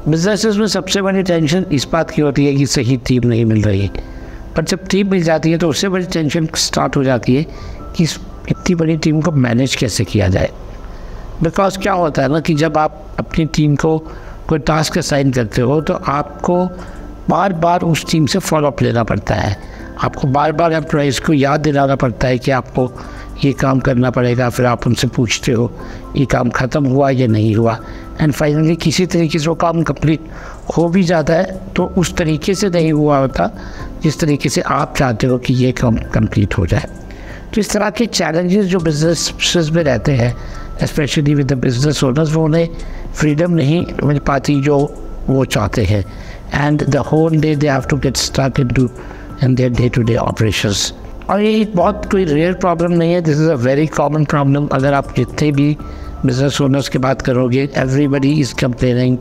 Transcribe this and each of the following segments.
Businesses में सबसे बड़ी टेंशन इस बात की होती है कि सही टीम नहीं मिल रही है, पर जब टीम मिल जाती है तो उससे बड़ी टेंशन स्टार्ट हो जाती है कि इतनी बड़ी टीम को मैनेज कैसे किया जाए। बिकॉज क्या होता है ना कि जब आप अपनी टीम को कोई टास्क असाइन करते हो तो आपको बार बार उस टीम से फॉलोअप लेना पड़ता है, आपको बार बार एम्प्लॉइज़ को याद दिलाना पड़ता है कि आपको ये काम करना पड़ेगा। फिर आप उनसे पूछते हो ये काम ख़त्म हुआ या नहीं हुआ, एंड फाइनली किसी तरीके से वो काम कंप्लीट हो भी जाता है तो उस तरीके से नहीं हुआ होता जिस तरीके से आप चाहते हो कि ये काम कंप्लीट हो जाए। तो इस तरह के चैलेंजेस जो बिजनेस में रहते हैं, specially with the business owners, वो उन्हें फ्रीडम नहीं मिल पाती जो वो चाहते हैं, and the whole day they have to get stuck in their day to day operations. और ये एक बहुत कोई रेयर प्रॉब्लम नहीं है, this is a very common problem. अगर आप जितने भी बिजनेस ओनर्स की बात करोगे, एवरीबडी इज़ कंप्लेनिंग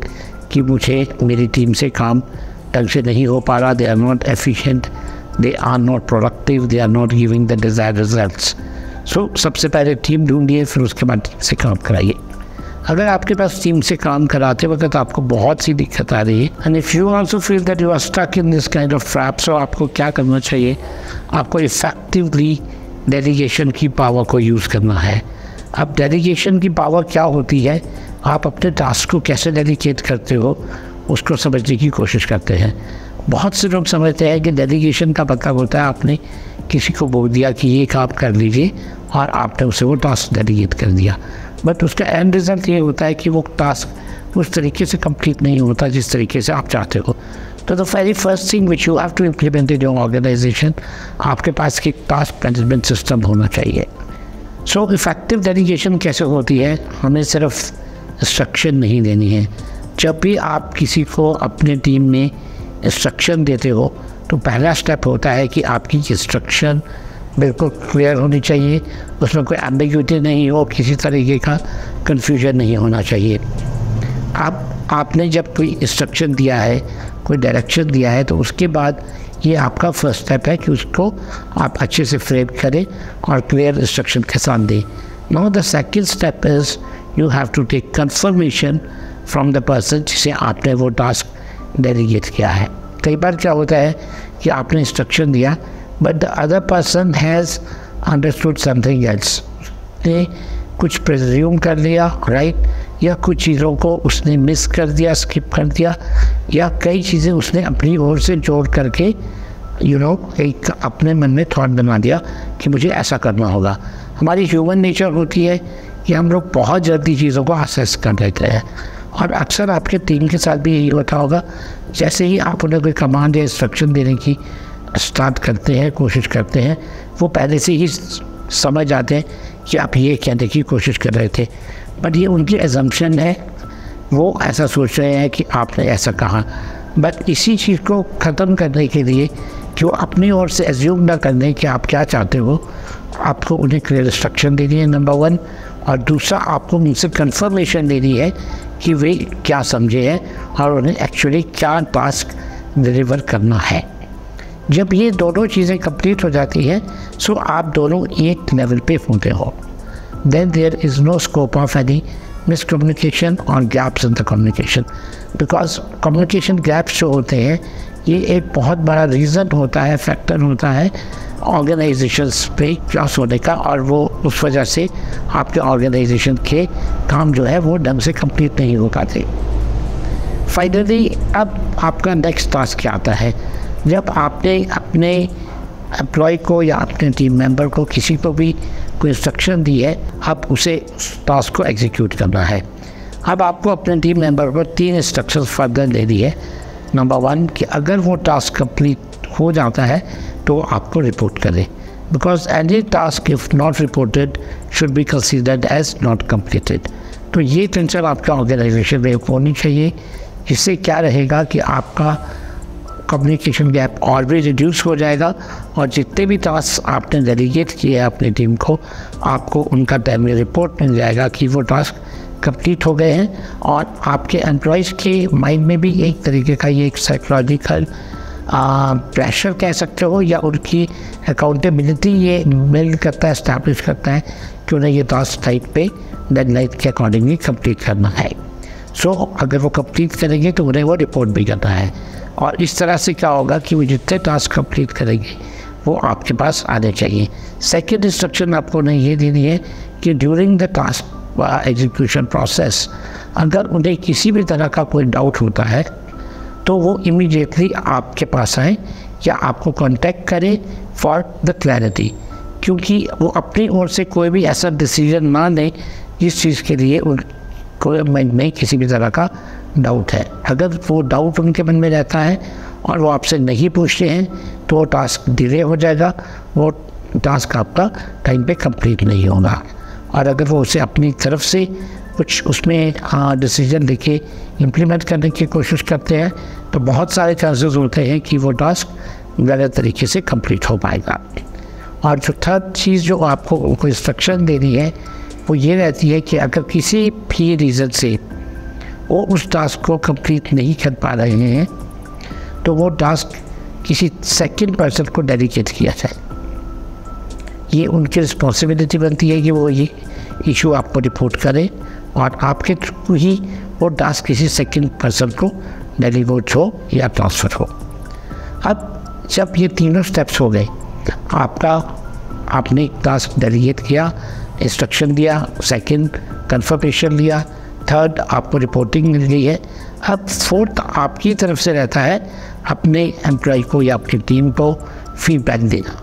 कि मुझे मेरी टीम से काम ढंग से नहीं हो पा रहा, they are not efficient, they are not productive, they are not giving the desired results. So सबसे पहले टीम ढूंढिए, फिर उसके बाद टीम से काम कराइए। अगर आपके पास टीम से काम कराते वक्त आपको बहुत सी दिक्कत आ रही है, and if you also feel that you are stuck in this kind of trap, so आपको क्या करना चाहिए, आपको इफेक्टिवली डेलीगेशन की पावर को यूज़ करना है। अब डेलीगेशन की पावर क्या होती है, आप अपने टास्क को कैसे डेलीगेट करते हो उसको समझने की कोशिश करते हैं। बहुत से लोग समझते हैं कि डेलीगेशन का मतलब होता है आपने किसी को बोल दिया कि ये काम कर लीजिए और आपने उसे वो टास्क डेलीगेट कर दिया, बट उसका एंड रिज़ल्ट ये होता है कि वो टास्क उस तरीके से कंप्लीट नहीं होता जिस तरीके से आप चाहते हो। तो the very first thing which you have to implement in your organisation, आपके पास एक टास्क मैनेजमेंट सिस्टम होना चाहिए। सो इफ़ेक्टिव डेलीगेशन कैसे होती है, हमें सिर्फ इंस्ट्रक्शन नहीं देनी है। जब भी आप किसी को अपने टीम में इंस्ट्रक्शन देते हो तो पहला स्टेप होता है कि आपकी इंस्ट्रक्शन बिल्कुल क्लियर होनी चाहिए, उसमें कोई एम्बिग्यूटी नहीं हो, किसी तरीके का कन्फ्यूजन नहीं होना चाहिए। आपने जब कोई इंस्ट्रक्शन दिया है, कोई डायरेक्शन दिया है, तो उसके बाद ये आपका फर्स्ट स्टेप है कि उसको आप अच्छे से फ्रेम करें और क्लियर इंस्ट्रक्शन के साथ दें। Now the second step is you have to take confirmation from the person जिसे आपने वो टास्क डेलीगेट किया है। कई बार क्या होता है कि आपने इंस्ट्रक्शन दिया but the other person has understood something else, ने कुछ प्रिज्यूम कर लिया, राइट, या कुछ चीज़ों को उसने मिस कर दिया, स्किप कर दिया, या कई चीज़ें उसने अपनी ओर से जोड़ करके एक अपने मन में थॉट बना दिया कि मुझे ऐसा करना होगा। हमारी ह्यूमन नेचर होती है कि हम लोग बहुत जल्दी चीज़ों को असेस कर देते हैं, और अक्सर आपके टीम के साथ भी यही होता होगा। जैसे ही आप उन्हें कोई कमांड या इंस्ट्रक्शन देने की स्टार्ट करते हैं, कोशिश करते हैं, वो पहले से ही समझ जाते हैं कि आप ये कहने की कोशिश कर रहे थे, बट ये उनकी एजम्पशन है, वो ऐसा सोच रहे हैं कि आपने ऐसा कहा। बट इसी चीज़ को ख़त्म करने के लिए कि वो अपनी ओर से एज्यूम ना करने कि आप क्या चाहते हो, आपको उन्हें क्लियर इंस्ट्रक्शन देनी है, नंबर 1, और दूसरा आपको उनसे कंफर्मेशन लेनी है कि वे क्या समझे हैं और उन्हें एक्चुअली क्या टास्क डिलीवर करना है। जब ये दोनों चीज़ें कंप्लीट हो जाती हैं, सो आप दोनों एक लेवल पे होते हो, then there is no scope of any miscommunication और gaps in the communication. Because communication gaps जो होते हैं ये एक बहुत बड़ा रीज़न होता है, फैक्टर होता है ऑर्गेनाइजेशंस पे क्रॉस होने का, और वो उस वजह से आपके ऑर्गेनाइजेशन के काम जो है वो ढंग से कंप्लीट नहीं हो पाते। फाइनली अब आपका नेक्स्ट टास्क क्या आता है, जब आपने अपने एम्प्लॉय को या अपने टीम मेंबर को किसी को भी कोई इंस्ट्रक्शन दी है, अब उसे टास्क को एग्जीक्यूट करना है। अब आपको अपने टीम मेंबर को 3 इंस्ट्रक्शंस फर्दर दे दी है। नंबर 1 कि अगर वो टास्क कंप्लीट हो जाता है तो आपको रिपोर्ट करें, because any task if not reported should be considered as not completed. तो ये टेंशन आपका ऑर्गेनाइजेशन में होनी चाहिए, जिससे क्या रहेगा कि आपका कम्युनिकेशन गैप और भी रिड्यूस हो जाएगा, और जितने भी टास्क आपने डेलीगेट किए हैं अपनी टीम को, आपको उनका टाइमली रिपोर्ट मिल जाएगा कि वो टास्क कंप्लीट हो गए हैं। और आपके एम्प्लॉयज़ के माइंड में भी एक तरीके का ये एक साइकोलॉजिकल प्रेशर कह सकते हो, या उनकी अकाउंटेबिलिटी ये बिल्ड करता है, इस्टेब्लिश करता है कि उन्हें ये टास्क टाइम पे डेडलाइन के अकॉर्डिंगली कंप्लीट करना है। सो अगर वो कंप्लीट करेंगे तो उन्हें वो रिपोर्ट भी करना है। और इस तरह से क्या होगा कि वो जितने टास्क कंप्लीट करेंगे वो आपके पास आने चाहिए। सेकंड इंस्ट्रक्शन आपको उन्हें ये देनी है कि during the task execution process अगर उन्हें किसी भी तरह का कोई डाउट होता है तो वो इमीडिएटली आपके पास आए या आपको कांटेक्ट करें फॉर द क्लैरिटी, क्योंकि वो अपनी ओर से कोई भी ऐसा डिसीजन ना लें जिस चीज़ के लिए उनको मन में किसी भी तरह का डाउट है। अगर वो डाउट उनके मन में रहता है और वो आपसे नहीं पूछते हैं तो वो टास्क डिले हो जाएगा, वो टास्क आपका टाइम पे कंप्लीट नहीं होगा। और अगर वो उसे अपनी तरफ से कुछ उसमें डिसीजन लेके इम्प्लीमेंट करने की कोशिश करते हैं तो बहुत सारे चांसेस होते हैं कि वो टास्क गलत तरीके से कंप्लीट हो पाएगा। और जो थर्ड चीज़ जो आपको उनको इंस्ट्रक्शन देनी है वो ये रहती है कि अगर किसी भी रीज़न से वो उस टास्क को कंप्लीट नहीं कर पा रहे हैं तो वो टास्क किसी सेकंड पर्सन को डेडिकेट किया जाए। ये उनकी रिस्पॉन्सिबिलिटी बनती है कि वो ये इशू आपको रिपोर्ट करें और आपके थ्रू ही वो टास्क किसी सेकंड पर्सन को डेलीगेट हो या ट्रांसफ़र हो। अब जब ये तीनों स्टेप्स हो गए, आपने टास्क डेलीगेट किया, इंस्ट्रक्शन दिया, सेकंड कंफर्मेशन लिया, थर्ड आपको रिपोर्टिंग मिल गई है, अब फोर्थ आपकी तरफ से रहता है अपने एम्प्लॉय को या अपनी टीम को फीडबैक देना।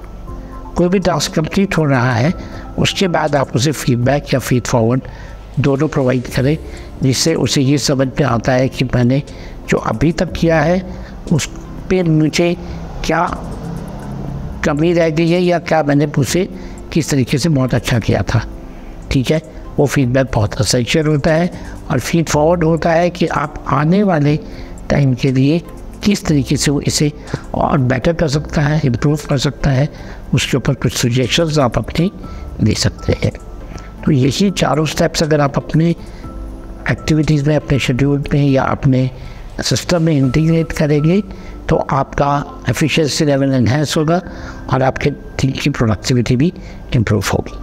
कोई भी टास्क कंप्लीट हो रहा है उसके बाद आप उसे फीडबैक या फीड फॉरवर्ड दोनों प्रोवाइड करें, जिससे उसे ये समझ में आता है कि मैंने जो अभी तक किया है उस पर मुझे क्या कमी रह गई है या क्या मैंने उसे किस तरीके से बहुत अच्छा किया था। ठीक है, वो फीडबैक बहुत असेंशियल होता है। और फीड फॉरवर्ड होता है कि आप आने वाले टाइम के लिए किस तरीके से वो इसे और बेटर कर सकता है, इम्प्रूव कर सकता है, उसके ऊपर कुछ सजेशंस आप अपने दे सकते हैं। तो यही चारों स्टेप्स अगर आप अपने एक्टिविटीज़ में, अपने शेड्यूल में या अपने सिस्टम में इंटीग्रेट करेंगे तो आपका एफिशिएंसी लेवल एनहेंस होगा और आपके टीम की प्रोडक्टिविटी भी इम्प्रूव होगी।